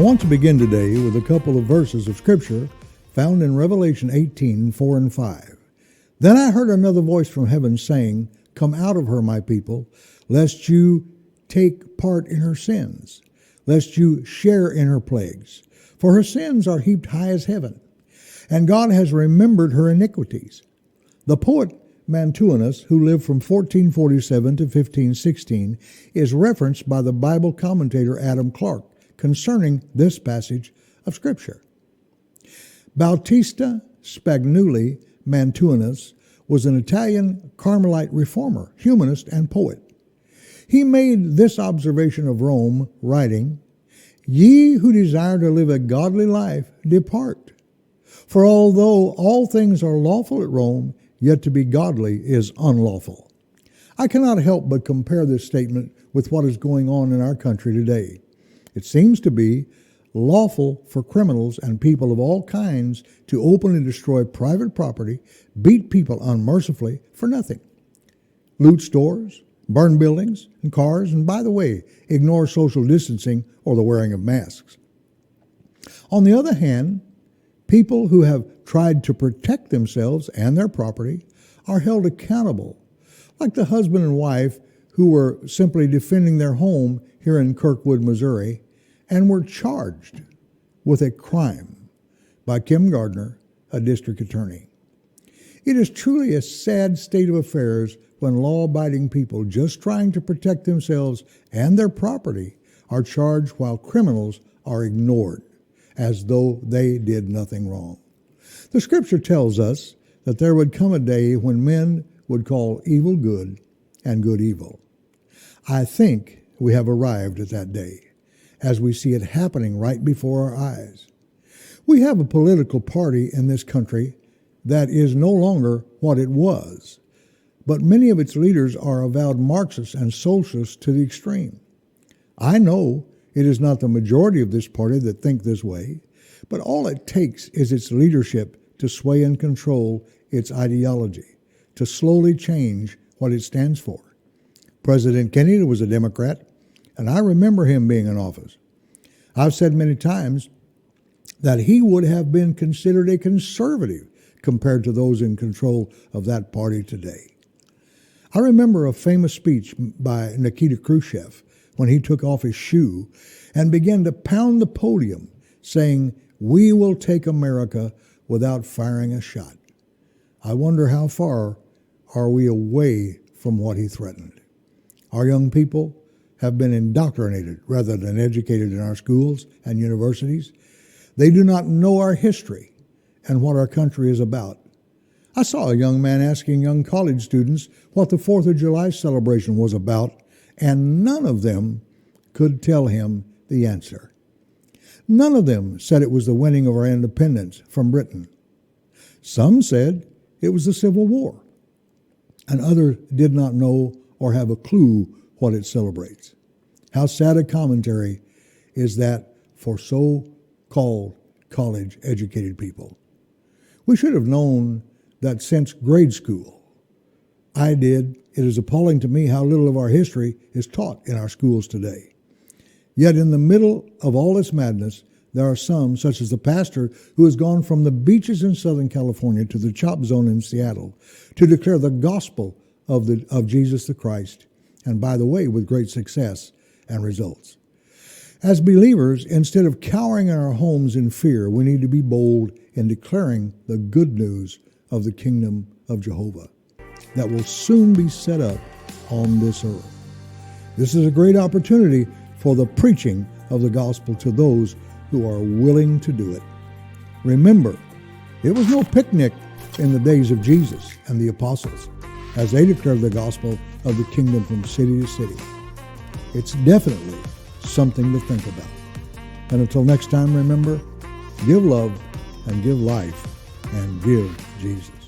want to begin today with a couple of verses of Scripture found in Revelation 18:4 and 5. Then I heard another voice from heaven saying, "Come out of her, my people, lest you take part in her sins, lest you share in her plagues. For her sins are heaped high as heaven, and God has remembered her iniquities." The poet Mantuanus, who lived from 1447 to 1516, is referenced by the Bible commentator Adam Clarke concerning this passage of Scripture. Bautista Spagnoli Mantuanus was an Italian Carmelite reformer, humanist, and poet. He made this observation of Rome, writing, "Ye who desire to live a godly life, depart. For although all things are lawful at Rome, yet to be godly is unlawful." I cannot help but compare this statement with what is going on in our country today. It seems to be lawful for criminals and people of all kinds to openly destroy private property, beat people unmercifully for nothing, loot stores, burn buildings and cars, and by the way, ignore social distancing or the wearing of masks. On the other hand, people who have tried to protect themselves and their property are held accountable, like the husband and wife who were simply defending their home here in Kirkwood, Missouri, and were charged with a crime by Kim Gardner, a district attorney. It is truly a sad state of affairs when law-abiding people just trying to protect themselves and their property are charged while criminals are ignored, as though they did nothing wrong. The Scripture tells us that there would come a day when men would call evil good and good evil. I think we have arrived at that day, as we see it happening right before our eyes. We have a political party in this country that is no longer what it was, but many of its leaders are avowed Marxists and socialists to the extreme. I know it is not the majority of this party that think this way, but all it takes is its leadership to sway and control its ideology, to slowly change what it stands for. President Kennedy was a Democrat, and I remember him being in office. I've said many times that he would have been considered a conservative compared to those in control of that party today. I remember a famous speech by Nikita Khrushchev when he took off his shoe and began to pound the podium saying, "We will take America without firing a shot." I wonder how far are we away from what he threatened. Our young people have been indoctrinated rather than educated in our schools and universities. They do not know our history and what our country is about. I saw a young man asking young college students what the 4th of July celebration was about, and none of them could tell him the answer. None of them said it was the winning of our independence from Britain. Some said it was the Civil War, and others did not know or have a clue what it celebrates. How sad a commentary is that for so-called college-educated people. We should have known that since grade school. I did. It is appalling to me how little of our history is taught in our schools today. Yet in the middle of all this madness, there are some, such as the pastor who has gone from the beaches in Southern California to the chop zone in Seattle to declare the gospel of Jesus the Christ, and by the way, with great success and results. As believers, instead of cowering in our homes in fear, we need to be bold in declaring the good news of the kingdom of Jehovah that will soon be set up on this earth. This is a great opportunity for the preaching of the gospel to those who are willing to do it. Remember, it was no picnic in the days of Jesus and the apostles as they declared the gospel of the kingdom from city to city. It's definitely something to think about. And until next time, remember, give love and give life and give Jesus.